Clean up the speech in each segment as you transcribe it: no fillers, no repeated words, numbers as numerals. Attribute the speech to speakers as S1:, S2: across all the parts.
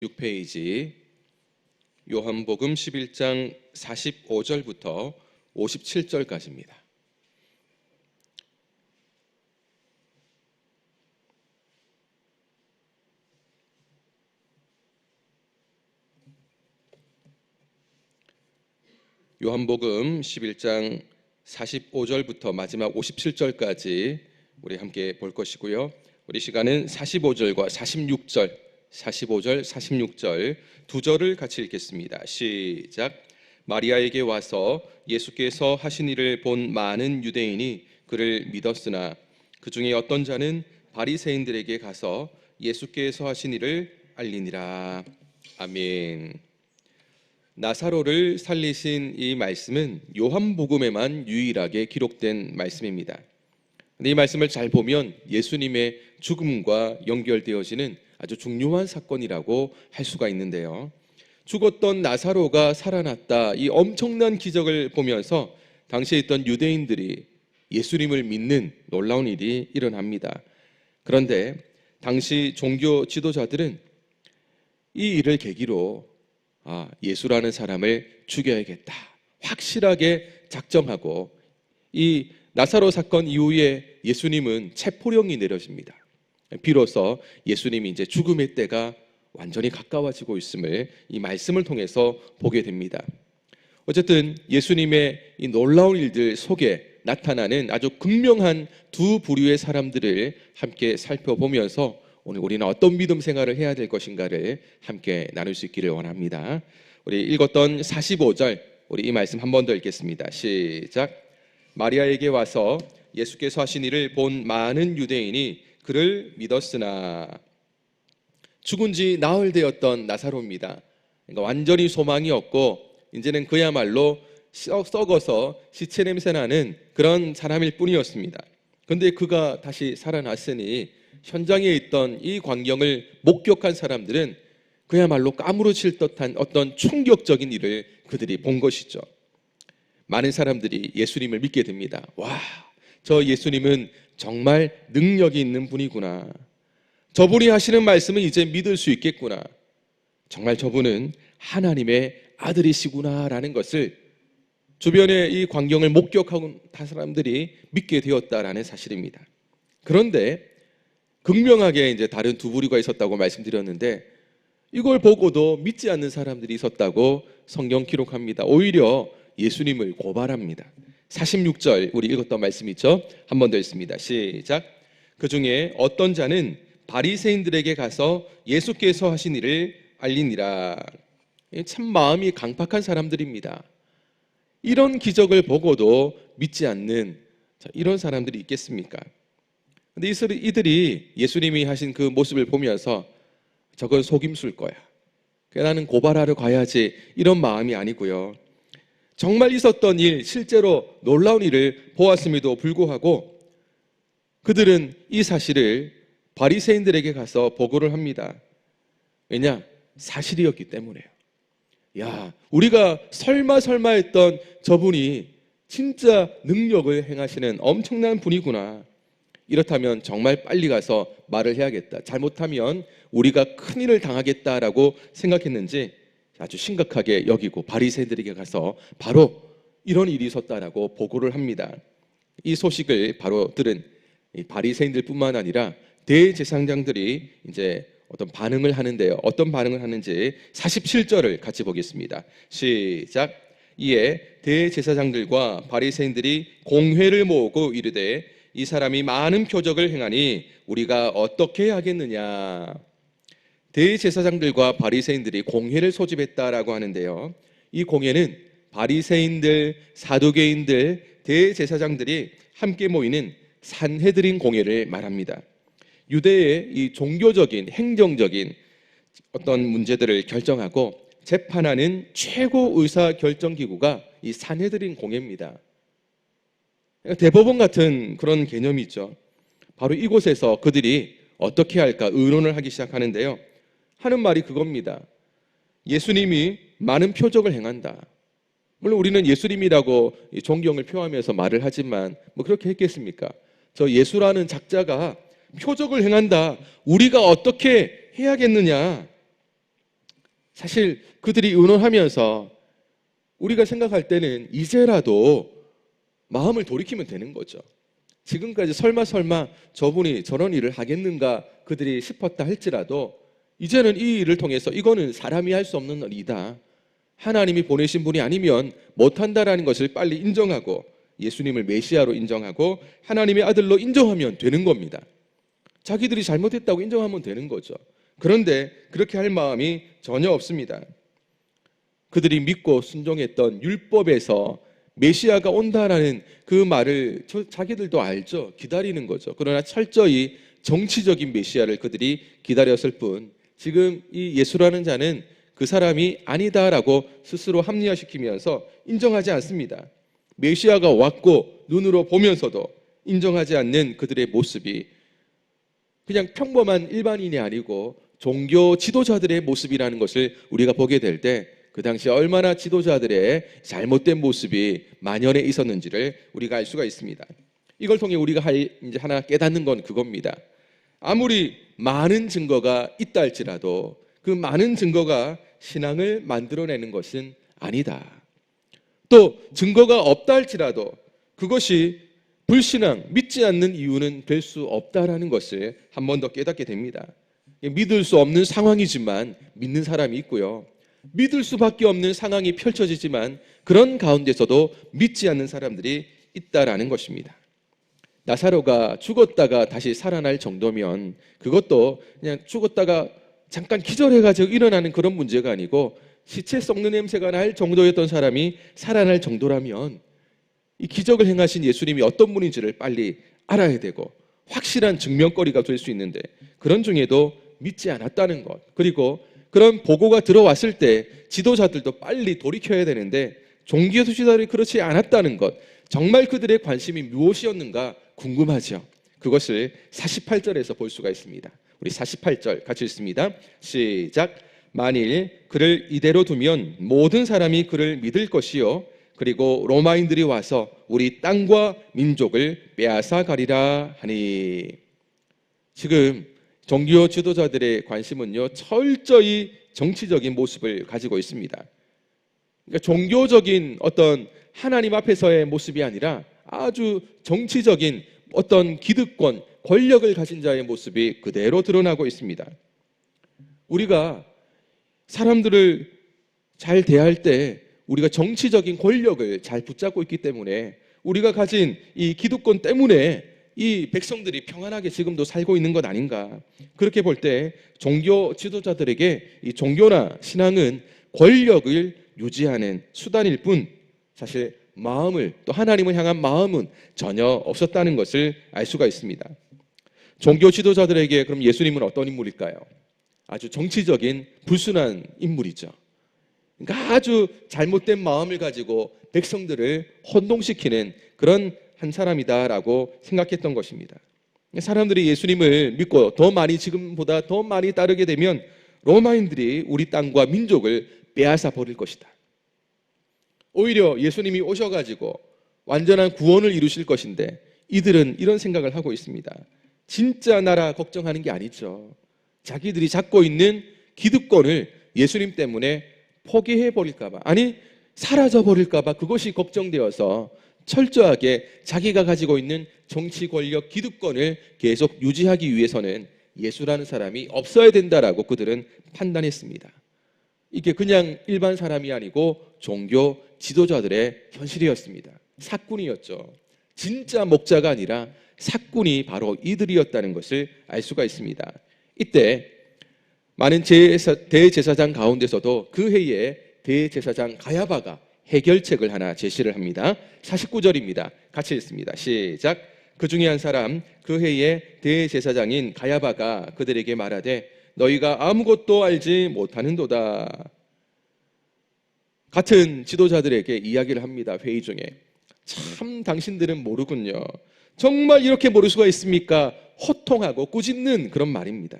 S1: 6페이지 요한복음 11장 45절부터 57절까지입니다. 요한복음 11장 45절부터 마지막 57절까지 우리 함께 볼 것이고요. 우리 시간은 45절과 46절, 45절, 46절 두 절을 같이 읽겠습니다. 시작. 마리아에게 와서 예수께서 하신 일을 본 많은 유대인이 그를 믿었으나 그 중에 어떤 자는 바리새인들에게 가서 예수께서 하신 일을 알리니라. 아멘. 나사로를 살리신 이 말씀은 요한복음에만 유일하게 기록된 말씀입니다. 이 말씀을 잘 보면 예수님의 죽음과 연결되어지는 아주 중요한 사건이라고 할 수가 있는데요. 죽었던 나사로가 살아났다, 이 엄청난 기적을 보면서 당시에 있던 유대인들이 예수님을 믿는 놀라운 일이 일어납니다. 그런데 당시 종교 지도자들은 이 일을 계기로 예수라는 사람을 죽여야겠다 확실하게 작정하고, 이 나사로 사건 이후에 예수님은 체포령이 내려집니다. 비로소 예수님이 이제 죽음의 때가 완전히 가까워지고 있음을 이 말씀을 통해서 보게 됩니다. 어쨌든 예수님의 이 놀라운 일들 속에 나타나는 아주 극명한 두 부류의 사람들을 함께 살펴보면서 오늘 우리는 어떤 믿음 생활을 해야 될 것인가를 함께 나눌 수 있기를 원합니다. 우리 읽었던 45절, 우리 이 말씀 한 번 더 읽겠습니다. 시작. 마리아에게 와서 예수께서 하신 일을 본 많은 유대인이 그를 믿었으나, 죽은 지 나흘 되었던 나사로입니다. 그러니까 완전히 소망이 없고 이제는 그야말로 썩어서 시체 냄새 나는 그런 사람일 뿐이었습니다. 그런데 그가 다시 살아났으니 현장에 있던 이 광경을 목격한 사람들은 그야말로 까무러칠 듯한 어떤 충격적인 일을 그들이 본 것이죠. 많은 사람들이 예수님을 믿게 됩니다. 와, 저 예수님은 정말 능력이 있는 분이구나. 저분이 하시는 말씀은 이제 믿을 수 있겠구나. 정말 저분은 하나님의 아들이시구나라는 것을 주변의 이 광경을 목격한 사람들이 믿게 되었다라는 사실입니다. 그런데 극명하게 이제 다른 두 부류가 있었다고 말씀드렸는데, 이걸 보고도 믿지 않는 사람들이 있었다고 성경 기록합니다. 오히려 예수님을 고발합니다. 46절 우리 읽었던 말씀 있죠? 한 번 더 읽습니다. 시작. 그 중에 어떤 자는 바리새인들에게 가서 예수께서 하신 일을 알리니라. 참 마음이 강팍한 사람들입니다. 이런 기적을 보고도 믿지 않는 이런 사람들이 있겠습니까? 근데 이들이 예수님이 하신 그 모습을 보면서 저건 속임수일 거야, 나는 고발하러 가야지, 이런 마음이 아니고요. 정말 있었던 일, 실제로 놀라운 일을 보았음에도 불구하고 그들은 이 사실을 바리새인들에게 가서 보고를 합니다. 왜냐? 사실이었기 때문에요. 야, 우리가 설마 했던 저분이 진짜 능력을 행하시는 엄청난 분이구나. 이렇다면 정말 빨리 가서 말을 해야겠다. 잘못하면 우리가 큰일을 당하겠다라고 생각했는지 아주 심각하게 여기고 바리새인들에게 가서 바로 이런 일이 있었다라고 보고를 합니다. 이 소식을 바로 들은 바리새인들 뿐만 아니라 대제사장들이 이제 어떤 반응을 하는데요. 어떤 반응을 하는지 47절을 같이 보겠습니다. 시작. 이에 대제사장들과 바리새인들이 공회를 모으고 이르되 이 사람이 많은 표적을 행하니 우리가 어떻게 하겠느냐. 대제사장들과 바리새인들이 공회를 소집했다라고 하는데요. 이 공회는 바리새인들, 사두개인들, 대제사장들이 함께 모이는 산헤드린 공회를 말합니다. 유대의 이 종교적인, 행정적인 어떤 문제들을 결정하고 재판하는 최고 의사 결정 기구가 이 산헤드린 공회입니다. 대법원 같은 그런 개념이 있죠. 바로 이곳에서 그들이 어떻게 할까 의논을 하기 시작하는데요. 하는 말이 그겁니다. 예수님이 많은 표적을 행한다. 물론 우리는 예수님이라고 존경을 표하면서 말을 하지만 뭐 그렇게 했겠습니까? 저 예수라는 작자가 표적을 행한다. 우리가 어떻게 해야겠느냐? 사실 그들이 의논하면서 우리가 생각할 때는 이제라도 마음을 돌이키면 되는 거죠. 지금까지 설마 저분이 저런 일을 하겠는가 그들이 싶었다 할지라도 이제는 이 일을 통해서 이거는 사람이 할 수 없는 일이다. 하나님이 보내신 분이 아니면 못한다라는 것을 빨리 인정하고 예수님을 메시아로 인정하고 하나님의 아들로 인정하면 되는 겁니다. 자기들이 잘못했다고 인정하면 되는 거죠. 그런데 그렇게 할 마음이 전혀 없습니다. 그들이 믿고 순종했던 율법에서 메시아가 온다라는 그 말을 자기들도 알죠. 기다리는 거죠. 그러나 철저히 정치적인 메시아를 그들이 기다렸을 뿐 지금 이 예수라는 자는 그 사람이 아니다라고 스스로 합리화시키면서 인정하지 않습니다. 메시아가 왔고 눈으로 보면서도 인정하지 않는 그들의 모습이 그냥 평범한 일반인이 아니고 종교 지도자들의 모습이라는 것을 우리가 보게 될 때 그 당시 얼마나 지도자들의 잘못된 모습이 만연해 있었는지를 우리가 알 수가 있습니다. 이걸 통해 우리가 이제 하나 깨닫는 건 그겁니다. 아무리 많은 증거가 있다 할지라도 그 많은 증거가 신앙을 만들어내는 것은 아니다. 또 증거가 없다 할지라도 그것이 불신앙, 믿지 않는 이유는 될 수 없다라는 것을 한 번 더 깨닫게 됩니다. 믿을 수 없는 상황이지만 믿는 사람이 있고요. 믿을 수밖에 없는 상황이 펼쳐지지만 그런 가운데서도 믿지 않는 사람들이 있다라는 것입니다. 나사로가 죽었다가 다시 살아날 정도면 그것도 그냥 죽었다가 잠깐 기절해가지고 일어나는 그런 문제가 아니고 시체 썩는 냄새가 날 정도였던 사람이 살아날 정도라면 이 기적을 행하신 예수님이 어떤 분인지를 빨리 알아야 되고 확실한 증명거리가 될 수 있는데 그런 중에도 믿지 않았다는 것, 그리고 그런 보고가 들어왔을 때 지도자들도 빨리 돌이켜야 되는데 종교 지도자들이 그렇지 않았다는 것, 정말 그들의 관심이 무엇이었는가 궁금하죠. 그것을 48절에서 볼 수가 있습니다. 우리 48절 같이 읽습니다. 시작. 만일 그를 이대로 두면 모든 사람이 그를 믿을 것이요 그리고 로마인들이 와서 우리 땅과 민족을 빼앗아 가리라 하니. 지금 종교 지도자들의 관심은요 철저히 정치적인 모습을 가지고 있습니다. 그러니까 종교적인 어떤 하나님 앞에서의 모습이 아니라 아주 정치적인 어떤 기득권, 권력을 가진 자의 모습이 그대로 드러나고 있습니다. 우리가 사람들을 잘 대할 때 우리가 정치적인 권력을 잘 붙잡고 있기 때문에 우리가 가진 이 기득권 때문에 이 백성들이 평안하게 지금도 살고 있는 것 아닌가. 그렇게 볼 때 종교 지도자들에게 이 종교나 신앙은 권력을 유지하는 수단일 뿐 사실 마음을, 또 하나님을 향한 마음은 전혀 없었다는 것을 알 수가 있습니다. 종교 지도자들에게 그럼 예수님은 어떤 인물일까요? 아주 정치적인 불순한 인물이죠. 그러니까 아주 잘못된 마음을 가지고 백성들을 혼동시키는 그런 한 사람이다라고 생각했던 것입니다. 사람들이 예수님을 믿고 더 많이, 지금보다 더 많이 따르게 되면 로마인들이 우리 땅과 민족을 빼앗아 버릴 것이다. 오히려 예수님이 오셔가지고 완전한 구원을 이루실 것인데 이들은 이런 생각을 하고 있습니다. 진짜 나라 걱정하는 게 아니죠. 자기들이 잡고 있는 기득권을 예수님 때문에 포기해 버릴까 봐, 아니 사라져 버릴까 봐 그것이 걱정되어서 철저하게 자기가 가지고 있는 정치 권력 기득권을 계속 유지하기 위해서는 예수라는 사람이 없어야 된다라고 그들은 판단했습니다. 이게 그냥 일반 사람이 아니고 종교 지도자들의 현실이었습니다. 사꾼이었죠. 진짜 목자가 아니라 사꾼이 바로 이들이었다는 것을 알 수가 있습니다. 이때 많은 대제사장 가운데서도 그 해에 대제사장 가야바가 해결책을 하나 제시를 합니다. 49절입니다. 같이 읽습니다. 시작. 그 중에 한 사람 그 해에 대제사장인 가야바가 그들에게 말하되 너희가 아무것도 알지 못하는도다. 같은 지도자들에게 이야기를 합니다. 회의 중에. 참 당신들은 모르군요. 정말 이렇게 모를 수가 있습니까? 호통하고 꾸짖는 그런 말입니다.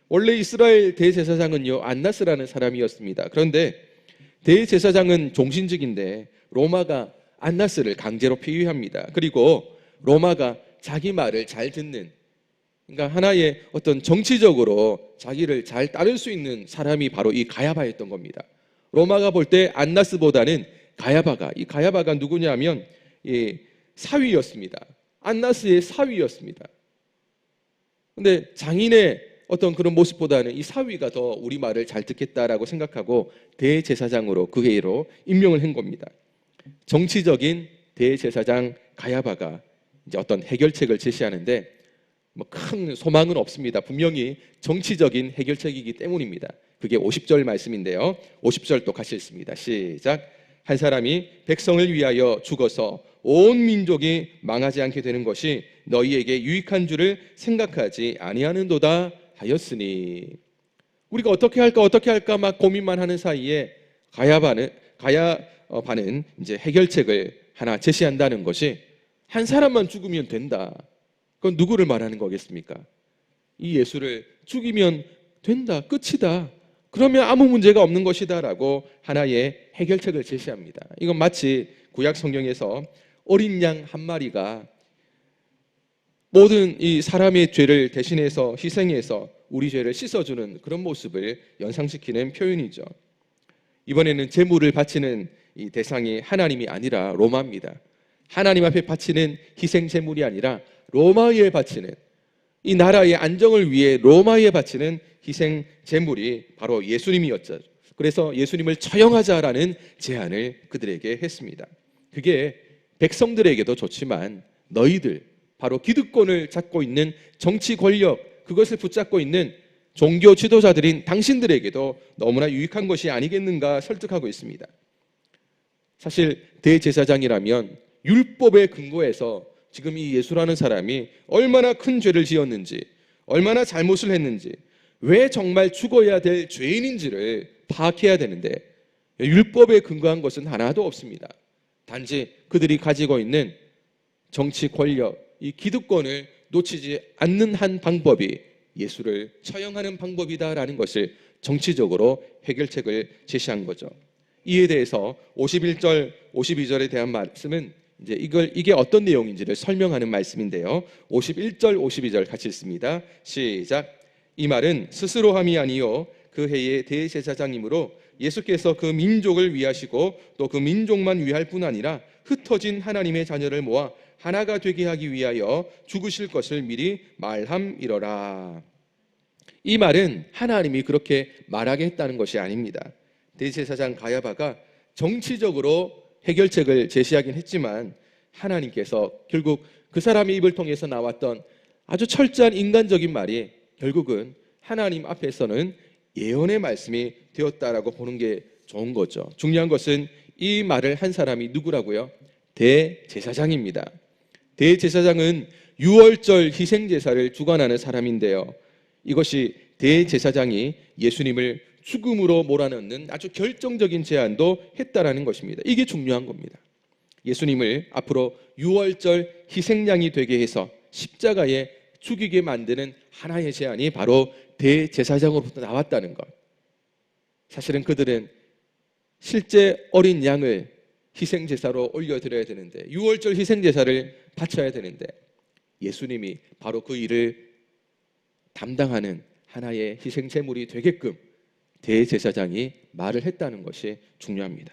S1: 원래 이스라엘 대제사장은요 안나스라는 사람이었습니다. 그런데 대제사장은 종신직인데 로마가 안나스를 강제로 폐위합니다. 그리고 로마가 자기 말을 잘 듣는, 그러니까 하나의 어떤 정치적으로 자기를 잘 따를 수 있는 사람이 바로 이 가야바였던 겁니다. 로마가 볼 때 안나스보다는 가야바가, 이 가야바가 누구냐면 사위였습니다. 안나스의 사위였습니다. 근데 장인의 어떤 그런 모습보다는 이 사위가 더 우리 말을 잘 듣겠다라고 생각하고 대제사장으로 그 회의로 임명을 한 겁니다. 정치적인 대제사장 가야바가 이제 어떤 해결책을 제시하는데 뭐 큰 소망은 없습니다. 분명히 정치적인 해결책이기 때문입니다. 그게 50절 말씀인데요. 50절 또 같이 읽습니다. 시작. 한 사람이 백성을 위하여 죽어서 온 민족이 망하지 않게 되는 것이 너희에게 유익한 줄을 생각하지 아니하는도다 하였으니. 우리가 어떻게 할까 막 고민만 하는 사이에 가야바는 이제 해결책을 하나 제시한다는 것이 한 사람만 죽으면 된다. 그건 누구를 말하는 거겠습니까? 이 예수를 죽이면 된다. 끝이다. 그러면 아무 문제가 없는 것이다라고 하나의 해결책을 제시합니다. 이건 마치 구약 성경에서 어린 양 한 마리가 모든 이 사람의 죄를 대신해서 희생해서 우리 죄를 씻어주는 그런 모습을 연상시키는 표현이죠. 이번에는 제물을 바치는 이 대상이 하나님이 아니라 로마입니다. 하나님 앞에 바치는 희생 제물이 아니라 로마에 바치는, 이 나라의 안정을 위해 로마에 바치는 희생 제물이 바로 예수님이었죠. 그래서 예수님을 처형하자라는 제안을 그들에게 했습니다. 그게 백성들에게도 좋지만 너희들, 바로 기득권을 잡고 있는 정치 권력, 그것을 붙잡고 있는 종교 지도자들인 당신들에게도 너무나 유익한 것이 아니겠는가 설득하고 있습니다. 사실 대제사장이라면 율법에 근거해서 지금 이 예수라는 사람이 얼마나 큰 죄를 지었는지, 얼마나 잘못을 했는지, 왜 정말 죽어야 될 죄인인지를 파악해야 되는데 율법에 근거한 것은 하나도 없습니다. 단지 그들이 가지고 있는 정치 권력, 이 기득권을 놓치지 않는 한 방법이 예수를 처형하는 방법이다라는 것을 정치적으로 해결책을 제시한 거죠. 이에 대해서 51절, 52절에 대한 말씀은 이게 어떤 내용인지를 설명하는 말씀인데요. 51절, 52절 같이 읽습니다. 시작. 이 말은 스스로 함이 아니요 그 해의 대제사장이므로 예수께서 그 민족을 위하시고 또 그 민족만 위할 뿐 아니라 흩어진 하나님의 자녀를 모아 하나가 되게 하기 위하여 죽으실 것을 미리 말함이러라. 이 말은 하나님이 그렇게 말하게 했다는 것이 아닙니다. 대제사장 가야바가 정치적으로 해결책을 제시하긴 했지만 하나님께서 결국 그 사람의 입을 통해서 나왔던 아주 철저한 인간적인 말이 결국은 하나님 앞에서는 예언의 말씀이 되었다라고 보는 게 좋은 거죠. 중요한 것은 이 말을 한 사람이 누구라고요? 대제사장입니다. 대제사장은 유월절 희생제사를 주관하는 사람인데요, 이것이 대제사장이 예수님을 죽음으로 몰아넣는 아주 결정적인 제안도 했다라는 것입니다. 이게 중요한 겁니다. 예수님을 앞으로 유월절 희생양이 되게 해서 십자가에 죽이게 만드는 하나의 제안이 바로 대제사장으로부터 나왔다는 것. 사실은 그들은 실제 어린 양을 희생제사로 올려드려야 되는데, 유월절 희생제사를 바쳐야 되는데 예수님이 바로 그 일을 담당하는 하나의 희생제물이 되게끔 대제사장이 말을 했다는 것이 중요합니다.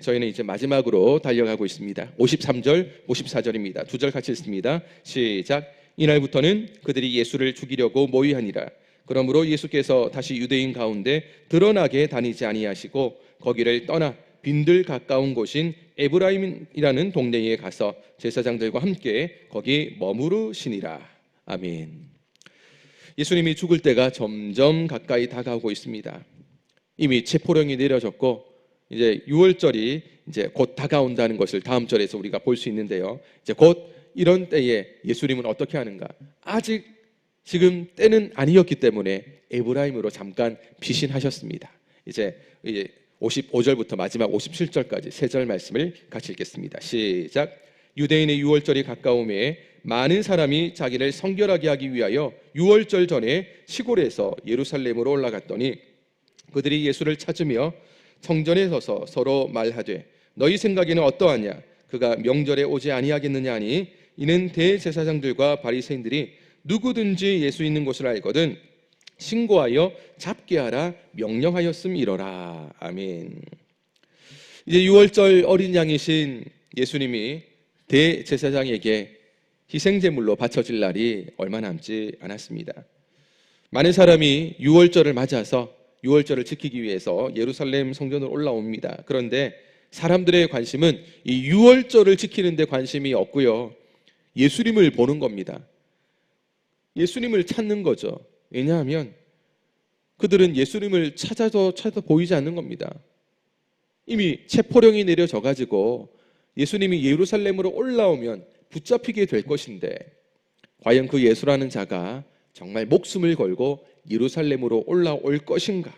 S1: 저희는 마지막으로 달려가고 있습니다. 53절, 54절입니다. 두 절 같이 읽습니다. 시작. 이날부터는 그들이 예수를 죽이려고 모의하니라. 그러므로 예수께서 다시 유대인 가운데 드러나게 다니지 아니하시고 거기를 떠나 빈들 가까운 곳인 에브라임이라는 동네에 가서 제사장들과 함께 거기 머무르시니라. 아멘. 예수님이 죽을 때가 점점 가까이 다가오고 있습니다. 이미 체포령이 내려졌고 이제 6월절이 곧 다가온다는 것을 다음 절에서 우리가 볼 수 있는데요. 곧 이런 때에 예수님은 어떻게 하는가? 아직 지금 때는 아니었기 때문에 에브라임으로 잠깐 피신하셨습니다. 이제 55절부터 마지막 57절까지 세 절 말씀을 같이 읽겠습니다. 시작. 유대인의 유월절이 가까움에 많은 사람이 자기를 성결하게 하기 위하여 유월절 전에 시골에서 예루살렘으로 올라갔더니 그들이 예수를 찾으며 성전에 서서 서로 말하되 너희 생각에는 어떠하냐? 그가 명절에 오지 아니하겠느냐 하니 이는 대제사장들과 바리새인들이 누구든지 예수 있는 곳을 알거든 신고하여 잡게 하라 명령하였음이로라. 아멘. 이제 6월절 어린 양이신 예수님이 대제사장에게 희생제물로 바쳐질 날이 얼마 남지 않았습니다. 많은 사람이 6월절을 맞아서 6월절을 지키기 위해서 예루살렘 성전으로 올라옵니다. 그런데 사람들의 관심은 이 6월절을 지키는 데 관심이 없고요. 예수님을 보는 겁니다. 예수님을 찾는 거죠. 왜냐하면 그들은 예수님을 찾아도 보이지 않는 겁니다. 이미 체포령이 내려져 가지고 예수님이 예루살렘으로 올라오면 붙잡히게 될 것인데 과연 그 예수라는 자가 정말 목숨을 걸고 예루살렘으로 올라올 것인가?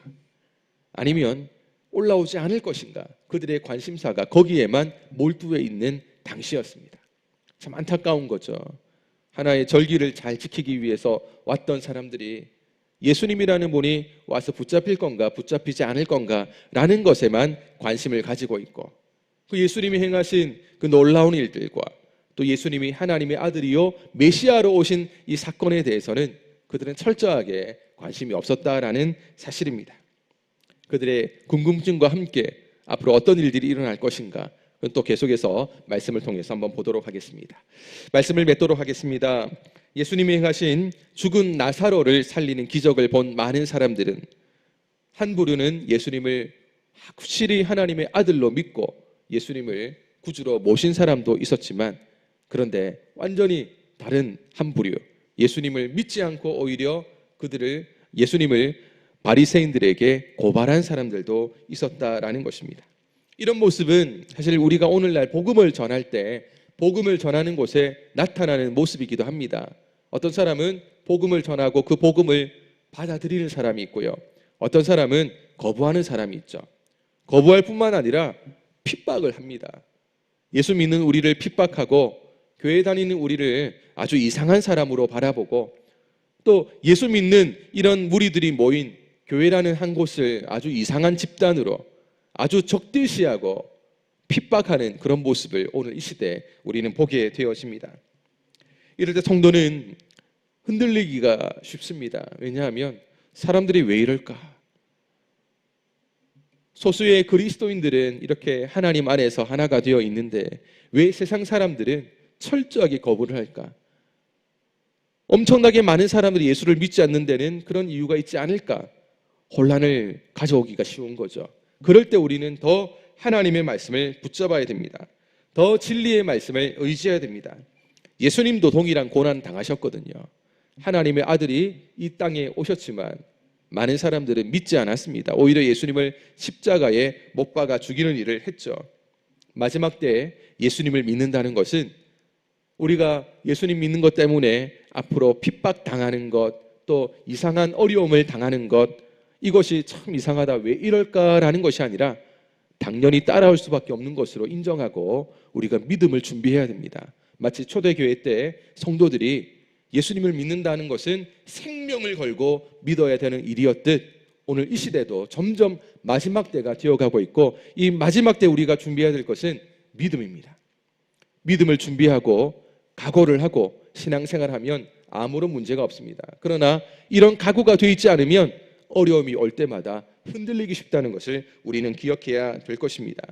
S1: 아니면 올라오지 않을 것인가? 그들의 관심사가 거기에만 몰두해 있는 당시였습니다. 참 안타까운 거죠. 하나의 절기를 잘 지키기 위해서 왔던 사람들이 예수님이라는 분이 와서 붙잡힐 건가 붙잡히지 않을 건가 라는 것에만 관심을 가지고 있고 그 예수님이 행하신 그 놀라운 일들과 또 예수님이 하나님의 아들이요 메시아로 오신 이 사건에 대해서는 그들은 철저하게 관심이 없었다라는 사실입니다. 그들의 궁금증과 함께 앞으로 어떤 일들이 일어날 것인가 또 계속해서 말씀을 통해서 한번 보도록 하겠습니다. 말씀을 맺도록 하겠습니다. 예수님이 행하신 죽은 나사로를 살리는 기적을 본 많은 사람들은 한 부류는 예수님을 확실히 하나님의 아들로 믿고 예수님을 구주로 모신 사람도 있었지만 그런데 완전히 다른 한 부류 예수님을 믿지 않고 오히려 그들을 예수님을 바리새인들에게 고발한 사람들도 있었다라는 것입니다. 이런 모습은 사실 우리가 오늘날 복음을 전할 때 복음을 전하는 곳에 나타나는 모습이기도 합니다. 어떤 사람은 복음을 전하고 그 복음을 받아들이는 사람이 있고요. 어떤 사람은 거부하는 사람이 있죠. 거부할 뿐만 아니라 핍박을 합니다. 예수 믿는 우리를 핍박하고 교회 다니는 우리를 아주 이상한 사람으로 바라보고 또 예수 믿는 이런 무리들이 모인 교회라는 한 곳을 아주 이상한 집단으로 아주 적대시하고 핍박하는 그런 모습을 오늘 이 시대에 우리는 보게 되어집니다. 이럴 때 성도는 흔들리기가 쉽습니다. 왜냐하면 사람들이 왜 이럴까? 소수의 그리스도인들은 이렇게 하나님 안에서 하나가 되어 있는데 왜 세상 사람들은 철저하게 거부를 할까? 엄청나게 많은 사람들이 예수를 믿지 않는 데는 그런 이유가 있지 않을까? 혼란을 가져오기가 쉬운 거죠. 그럴 때 우리는 더 하나님의 말씀을 붙잡아야 됩니다. 더 진리의 말씀을 의지해야 됩니다. 예수님도 동일한 고난 당하셨거든요. 하나님의 아들이 이 땅에 오셨지만 많은 사람들은 믿지 않았습니다. 오히려 예수님을 십자가에 못 박아 죽이는 일을 했죠. 마지막 때에 예수님을 믿는다는 것은 우리가 예수님 믿는 것 때문에 앞으로 핍박당하는 것, 또 이상한 어려움을 당하는 것, 이것이 참 이상하다, 왜 이럴까라는 것이 아니라 당연히 따라올 수밖에 없는 것으로 인정하고 우리가 믿음을 준비해야 됩니다. 마치 초대교회 때 성도들이 예수님을 믿는다는 것은 생명을 걸고 믿어야 되는 일이었듯 오늘 이 시대도 점점 마지막 때가 되어가고 있고 이 마지막 때 우리가 준비해야 될 것은 믿음입니다. 믿음을 준비하고 각오를 하고 신앙생활하면 아무런 문제가 없습니다. 그러나 이런 각오가 되어 있지 않으면 어려움이 올 때마다 흔들리기 쉽다는 것을 우리는 기억해야 될 것입니다.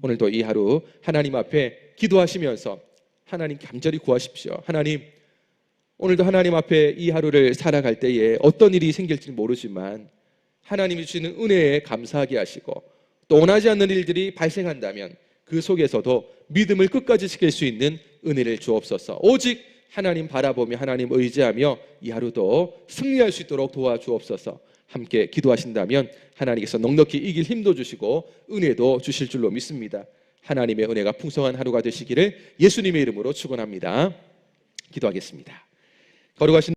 S1: 오늘도 이 하루 하나님 앞에 기도하시면서 하나님 간절히 구하십시오. 하나님, 오늘도 하나님 앞에 이 하루를 살아갈 때에 어떤 일이 생길지 모르지만 하나님이 주시는 은혜에 감사하게 하시고 또 원하지 않는 일들이 발생한다면 그 속에서도 믿음을 끝까지 지킬 수 있는 은혜를 주옵소서. 오직 하나님 바라보며 하나님 의지하며 이 하루도 승리할 수 있도록 도와주옵소서. 함께 기도하신다면 하나님께서 넉넉히 이길 힘도 주시고 은혜도 주실 줄로 믿습니다. 하나님의 은혜가 풍성한 하루가 되시기를 예수님의 이름으로 축원합니다. 기도하겠습니다. 거룩하신